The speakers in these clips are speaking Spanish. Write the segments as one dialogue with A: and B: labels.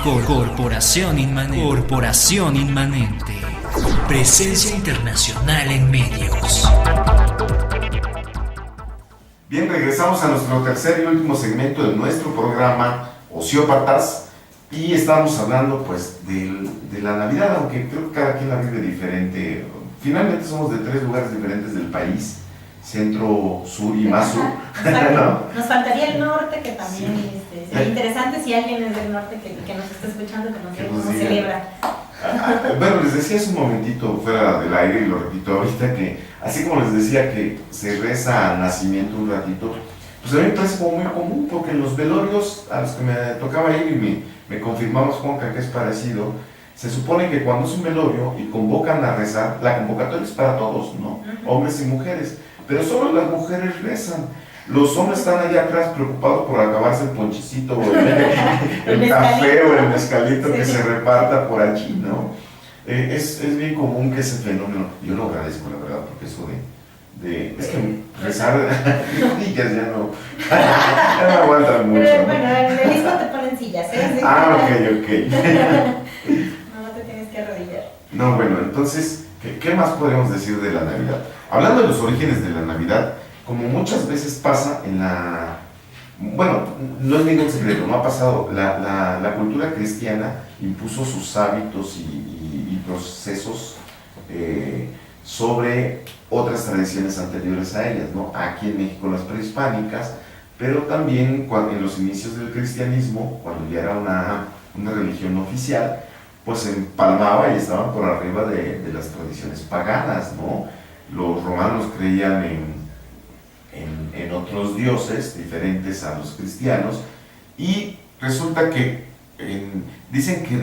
A: Corporación Inmanente. Presencia internacional en medios.
B: Bien, regresamos a nuestro tercer y último segmento de nuestro programa Ociópatas y estamos hablando pues de la Navidad, aunque creo que cada quien la vive diferente. Finalmente somos de 3 lugares diferentes del país, centro, sur y más sur.
C: ¿No? Nos faltaría el norte, que también sería interesante si alguien es del norte que nos está escuchando, que nos diga cómo celebra.
B: Bueno, les decía hace un momentito fuera del aire y lo repito ahorita que así como les decía que se reza al nacimiento un ratito, pues a mí me parece como muy común porque en los velorios a los que me tocaba ir y me confirmamos Juanca que es parecido, se supone que cuando es un velorio y convocan a rezar, la convocatoria es para todos, ¿no? Hombres y mujeres, pero solo las mujeres rezan. Los hombres están allá atrás preocupados por acabarse el ponchecito o el café o el mezcalito que se reparta por allí, ¿no? Es bien común que ese fenómeno, yo lo agradezco la verdad, porque eso es que rezar rodillas ya no aguantan mucho.
C: Pero bueno, en el disco te ponen sillas, ¿eh?
B: Ok.
C: No te tienes que arrodillar.
B: No, bueno, entonces, ¿qué más podríamos decir de la Navidad? Hablando de los orígenes de la Navidad, como muchas veces pasa bueno, no es ningún secreto, no ha pasado, la cultura cristiana impuso sus hábitos y procesos sobre otras tradiciones anteriores a ellas, ¿no? Aquí en México las prehispánicas, pero también en los inicios del cristianismo, cuando ya era una religión oficial, pues se empalmaba y estaban por arriba de las tradiciones paganas, ¿no? Los romanos creían en otros dioses diferentes a los cristianos y resulta que dicen que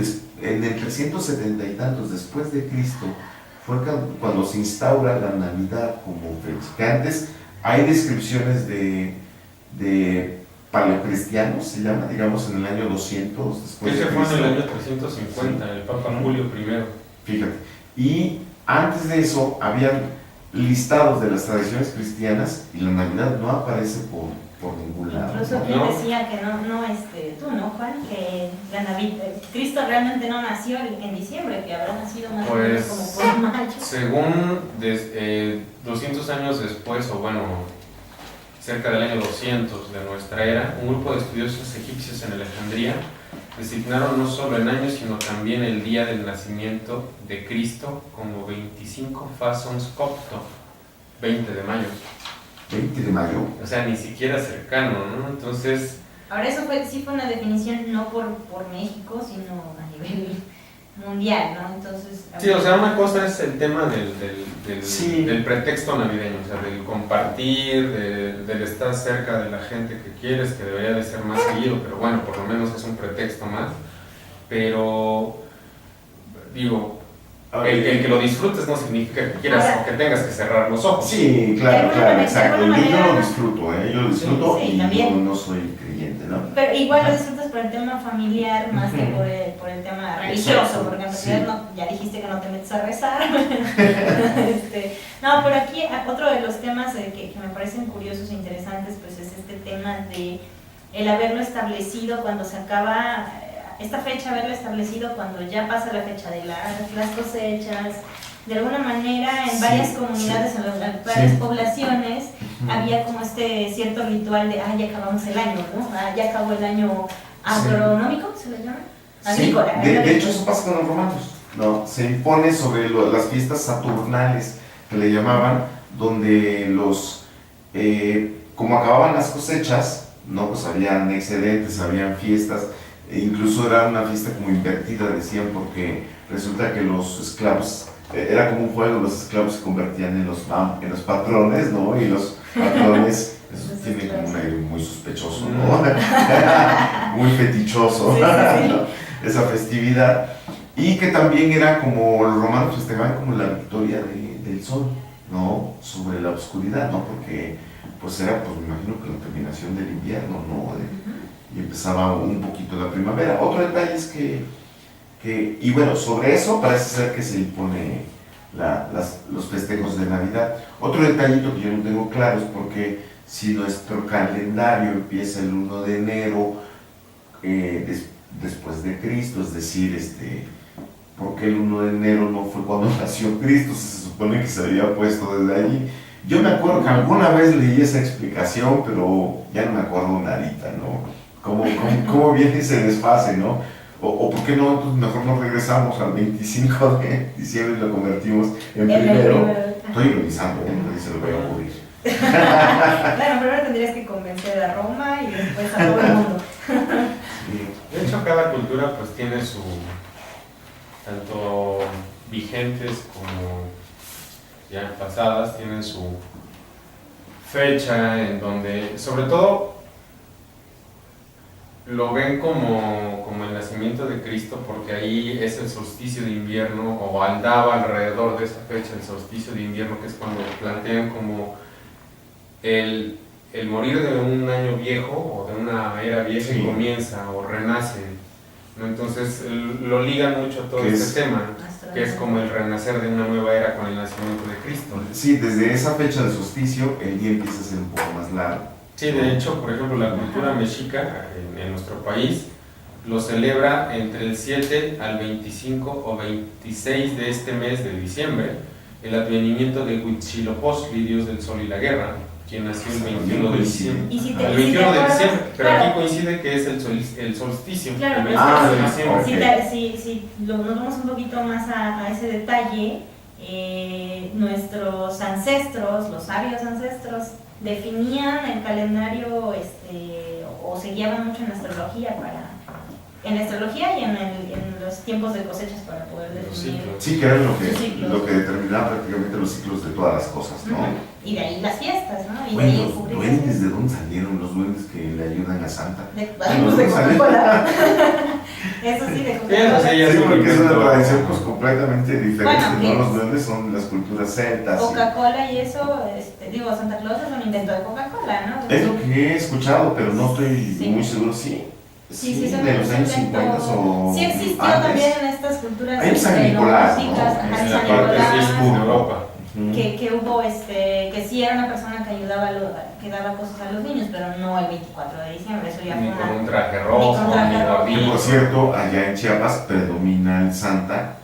B: en el 370 y tantos después de Cristo fue cuando se instaura la Navidad como fecha, que antes hay descripciones de paleocristianos, se llama, digamos en el año 200 después de Cristo.
D: Ese fue en el año 350, sí. El Papa Julio I.
B: Fíjate, y antes de eso habían listados de las tradiciones cristianas y la Navidad no aparece por ningún lado.
C: Incluso quien decía que tú, ¿no, Juan? Que la Navidad, Cristo realmente no nació en diciembre, que habrá nacido más o menos como por mayo.
D: Según 200 años después, o bueno, cerca del año 200 de nuestra era, un grupo de estudiosos egipcios en Alejandría designaron no solo el año, sino también el día del nacimiento de Cristo como 25 Fasons Copto, 20 de mayo.
B: 20 de mayo.
D: O sea, ni siquiera cercano, ¿no? Entonces...
C: Ahora eso sí fue una definición no por México, sino a nivel mundial, ¿no? Entonces...
D: Sí, o sea, una cosa es el tema del pretexto navideño, o sea, del compartir, del estar cerca de la gente que quieres, que debería de ser más seguido, pero bueno, por lo menos es un pretexto más. Pero, digo, el que lo disfrutes no significa que quieras o que tengas que cerrar los ojos.
B: Sí, claro, exacto. Yo lo disfruto, yo lo disfruto y no soy creyente, ¿no?
C: Pero igual lo disfrutas por el tema familiar más que por el tema religioso, porque en realidad ya dijiste que no te metes a rezar. No, pero aquí otro de los temas que me parecen curiosos e interesantes pues es este tema de el haberlo establecido cuando se acaba, esta fecha haberlo establecido cuando ya pasa la fecha de las cosechas. De alguna manera en varias comunidades, en varias poblaciones, había como cierto ritual de, ya acabamos el año, ¿no? Ya acabó el año agronómico, ¿se le llama? Agrícola.
B: Sí. De hecho eso pasa con los romanos, ¿no? Se impone sobre las fiestas saturnales, que le llamaban, donde como acababan las cosechas, ¿no? Pues habían excedentes, habían fiestas, e incluso era una fiesta como invertida, decían, porque resulta que los esclavos, era como un juego, los esclavos se convertían en los patrones, ¿no? Y los patrones, eso tiene como un aire muy sospechoso, ¿no? Muy fetichoso, ¿no? Esa festividad. Y que también era como, los romanos festejaban como la victoria del sol, ¿no? Sobre la oscuridad, ¿no? Porque pues era, pues me imagino que la terminación del invierno, ¿no? Y empezaba un poquito la primavera. Otro detalle es y bueno, sobre eso parece ser que se impone los festejos de Navidad. Otro detallito que yo no tengo claro es porque si nuestro calendario empieza el 1 de enero, después de Cristo, es decir, porque el 1 de enero no fue cuando nació Cristo, se supone que se había puesto desde allí. Yo me acuerdo que alguna vez leí esa explicación, pero ya no me acuerdo nadita, ¿no? ¿Cómo viene ese desfase, ¿no? O por qué no, entonces mejor nos regresamos al 25 de diciembre y lo convertimos en primero. Estoy ironizando, nadie se lo voy a ocurrir.
C: Claro, primero tendrías que convencer a Roma y después a todo el mundo.
D: De hecho, cada cultura pues tiene su, tanto vigentes como ya pasadas, tienen su fecha en donde, sobre todo, lo ven como el nacimiento de Cristo, porque ahí es el solsticio de invierno, o andaba alrededor de esa fecha, el solsticio de invierno, que es cuando plantean como el morir de un año viejo, o de una era vieja, y comienza, o renace, ¿no? Entonces lo ligan mucho a todo este tema, que es como el renacer de una nueva era con el nacimiento de Cristo.
B: Sí, desde esa fecha del solsticio, el día empieza a ser un poco más largo.
D: Sí, de hecho, por ejemplo, la cultura mexica en nuestro país lo celebra entre el 7 al 25 o 26 de este mes de diciembre, el advenimiento de Huitzilopochtli, dios del sol y la guerra, quien nació el 21 de diciembre. El 21 de diciembre, pero aquí coincide que es el solsticio,
C: claro,
D: el 21 de diciembre.
C: Okay. Si nos vamos un poquito más a ese detalle, nuestros ancestros, los sabios ancestros, definían el calendario o se guiaban mucho en la astrología y en los tiempos de cosechas para poder definir.
B: Sí, que era lo que determinaba prácticamente los ciclos de todas las cosas, ¿no?
C: Y de ahí las fiestas, ¿no? Y
B: bueno,
C: de ahí
B: los duendes, ¿de dónde salieron los duendes que le ayudan a Santa?
C: De Coca-Cola. Eso sí, de Coca-Cola.
B: Sí, porque es una tradición pues completamente diferente, ¿no? Los duendes son las culturas celtas.
C: Coca-Cola y eso, Santa Claus es un invento de Coca-Cola, ¿no?
B: Es lo que he escuchado, pero no estoy muy seguro,
C: Sí,
B: de los años 50 o
C: sí existió
B: antes.
C: También en estas culturas
B: Hay San Nicolás, ¿no?
D: En la parte de Europa.
C: Que hubo, que sí era una persona que ayudaba, que daba cosas a los niños, pero no el 24 de diciembre, eso ya
D: ni
C: fue
D: con un traje rojo, ni gordito.
B: Por cierto, allá en Chiapas predomina el Santa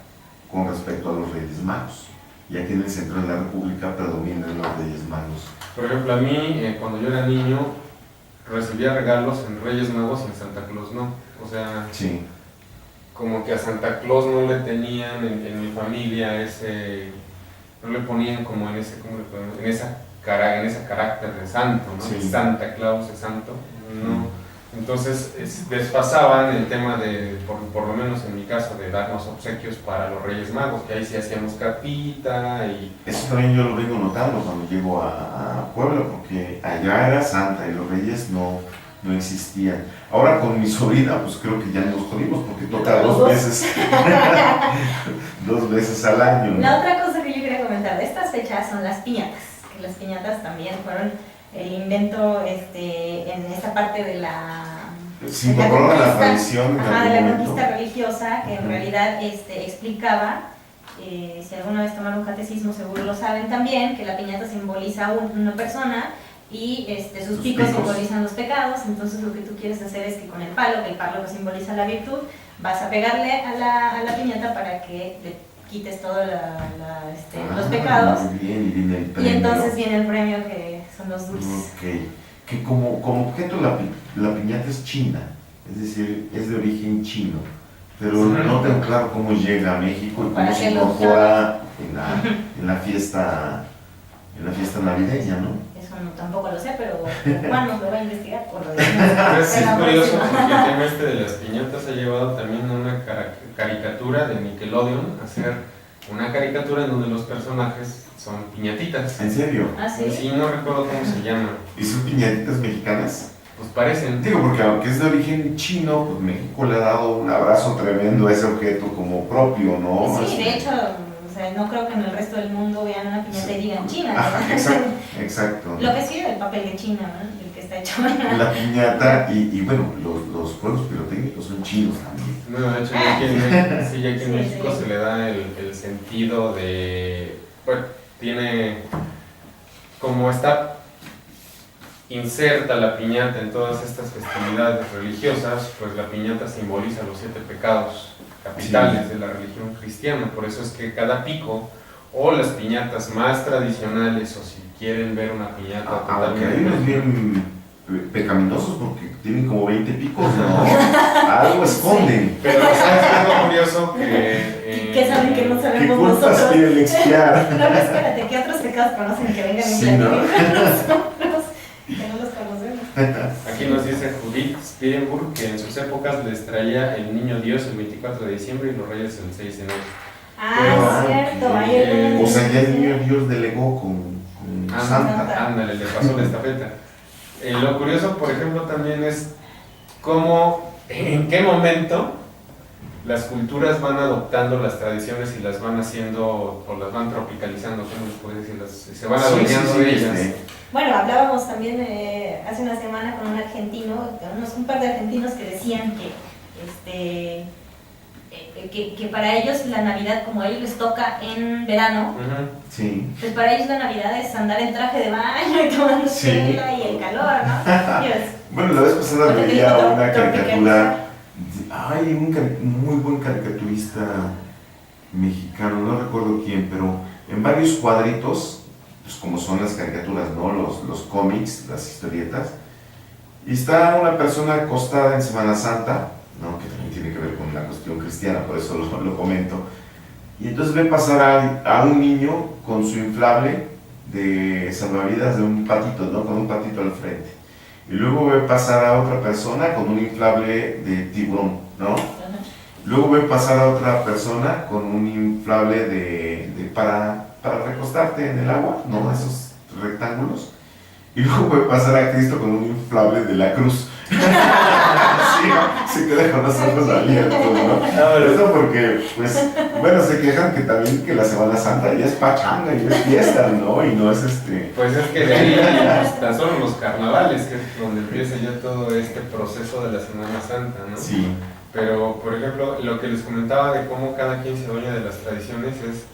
B: con respecto a los Reyes Magos. Y aquí en el centro de la República predominan los Reyes Magos.
D: Por ejemplo, a mí, cuando yo era niño, recibía regalos en Reyes Magos y en Santa Claus no. O sea,
B: sí,
D: como que a Santa Claus no le tenían en mi familia no le ponían como en ese carácter de santo, ¿no?
B: Sí.
D: Santa Claus es santo, no. Entonces desfasaban el tema de, por lo menos en mi caso, de darnos obsequios para los Reyes Magos, que ahí sí hacíamos cartita y...
B: Eso también yo lo vengo notando cuando llego a Puebla, porque allá era Santa y los Reyes no existían. Ahora con mi sobrina, pues creo que ya nos jodimos porque toca dos veces, 2 veces al año, ¿no?
C: La otra cosa que yo quería comentar de estas fechas son las piñatas, que las piñatas también fueron el invento en esta parte de la...
B: Sí, incorporaron la tradición.
C: De la conquista religiosa, que en realidad explicaba, si alguna vez tomaron catecismo seguro lo saben también, que la piñata simboliza una persona y sus picos simbolizan los pecados. Entonces lo que tú quieres hacer es que con el palo, que el palo simboliza la virtud, vas a pegarle a la piñata para que le quites todos los pecados.
B: Muy bien, y viene el premio.
C: Y entonces viene el premio, que son los dulces.
B: Okay. Que como objeto la piñata es china, es decir, es de origen chino, pero no tengo claro cómo llega a México y cómo se incorpora en la fiesta navideña, ¿no?
C: Eso tampoco lo sé, pero Juan nos lo va a investigar por lo
D: Es curioso porque el tema de las piñatas ha llevado también a una caricatura de Nickelodeon, a hacer una caricatura en donde los personajes son piñatitas.
B: ¿En serio?
C: ¿Ah, sí?
D: Sí, no recuerdo cómo se llama.
B: ¿Y son piñatitas mexicanas?
D: Pues parecen.
B: Digo, porque aunque es de origen chino, pues México le ha dado un abrazo tremendo a ese objeto como propio, ¿no?
C: Sí, de hecho, no creo que en el resto del mundo vean una piñata y digan China.
B: Exacto.
C: Lo que sí es el papel de China, ¿no? El que está hecho.
B: La piñata y bueno, los juegos pirotécnicos son chinos también.
D: No, de hecho, ya aquí en México se le da el sentido de... Bueno, tiene... Como está inserta la piñata en todas estas festividades religiosas, pues la piñata simboliza los 7 pecados capitales de la religión cristiana. Por eso es que cada pico, o las piñatas más tradicionales, o si quieren ver una piñata
B: Aunque hay
D: totalmente...
B: unos bien pecaminosos porque tienen como 20 picos, ¿no? Algo esconden.
D: Pero ¿sabes qué es lo curioso? Que,
C: ¿Qué saben que no
B: ¿Qué
C: sabemos
B: culpas
C: nosotros?
B: quieren expiar?
C: No, espérate, ¿qué otros pecados conocen que vengan en
B: Sí,
C: blanco
B: ¿no?
C: y nosotros que no los conocemos?
D: Aquí nos dice Judith Spirenburg que en sus épocas les traía el niño Dios el 24 de diciembre y los reyes el 6 de enero.
C: Ah, es cierto, ahí hay
B: O sea, ya el niño Dios delegó con Santa.
D: Ándale, le pasó la estafeta. Lo curioso, por ejemplo, también es cómo, en qué momento las culturas van adoptando las tradiciones y las van haciendo, o las van tropicalizando, ¿cómo les puedo decir? Se van adueñando de ellas.
C: Bueno, hablábamos también hace una semana con un argentino, un par de argentinos que decían que para ellos la Navidad, como a ellos les toca en verano,
B: Sí.
C: pues para ellos la Navidad es andar en traje de baño y tomando chela y el calor, ¿no? Dios.
B: Bueno, la vez pasada
C: Porque
B: veía
C: digo,
B: una caricatura.
C: tropicalizar.
B: Hay un muy buen caricaturista mexicano, no recuerdo quién, pero en varios cuadritos, pues como son las caricaturas, ¿no? Los cómics, las historietas, y está una persona acostada en Semana Santa, ¿no? Que también tiene que ver con la cuestión cristiana, por eso lo comento. Y entonces ve pasar a un niño con su inflable de salvavidas de un patito, ¿no? Con un patito al frente. Y luego ve pasar a otra persona con un inflable de tiburón, ¿no? Luego ve pasar a otra persona con un inflable para recostarte en el agua, ¿no? Esos rectángulos. Y luego ve pasar a Cristo con un inflable de la cruz. Sí, se queda con los ojos abiertos, ¿no? Esto porque, pues, bueno, se quejan que también que la Semana Santa ya es pachanga y es fiesta, ¿no? Y no es
D: Pues es que de ahí tan solo los carnavales, que es donde empieza ya todo este proceso de la Semana Santa, ¿no?
B: Sí.
D: Pero, por ejemplo, lo que les comentaba de cómo cada quien se dueña de las tradiciones es,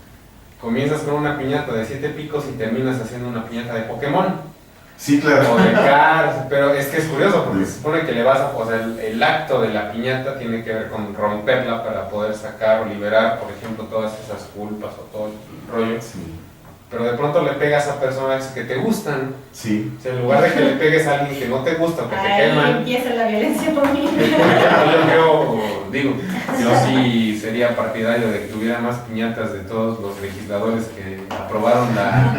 D: comienzas con una piñata de 7 picos y terminas haciendo una piñata de Pokémon.
B: Sí, claro.
D: O de Cars, pero es que es curioso porque se supone que le vas a, o sea, el acto de la piñata tiene que ver con romperla para poder sacar o liberar, por ejemplo, todas esas culpas o todo el rollo.
B: Sí.
D: Pero de pronto le pegas a personas que te gustan.
B: Sí.
D: O sea, en lugar de que le pegues a alguien que no te gusta o que te
C: Ahí
D: queman.
C: empieza la violencia familiar.
D: Yo sí sería partidario de que tuviera más piñatas de todos los legisladores que aprobaron la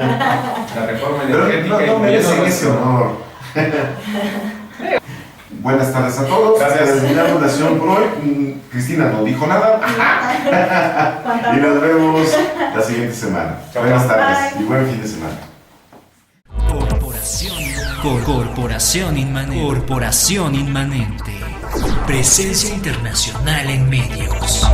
D: reforma energética.
B: Pero no merecen ese honor. Buenas tardes a todos.
D: Gracias.
B: Terminamos la sesión por hoy. Cristina no dijo nada. Y nos vemos la siguiente semana.
D: Chao.
B: Buenas tardes
C: Bye.
B: y buen fin de semana.
A: Corporación Inmanente. Presencia internacional en medios.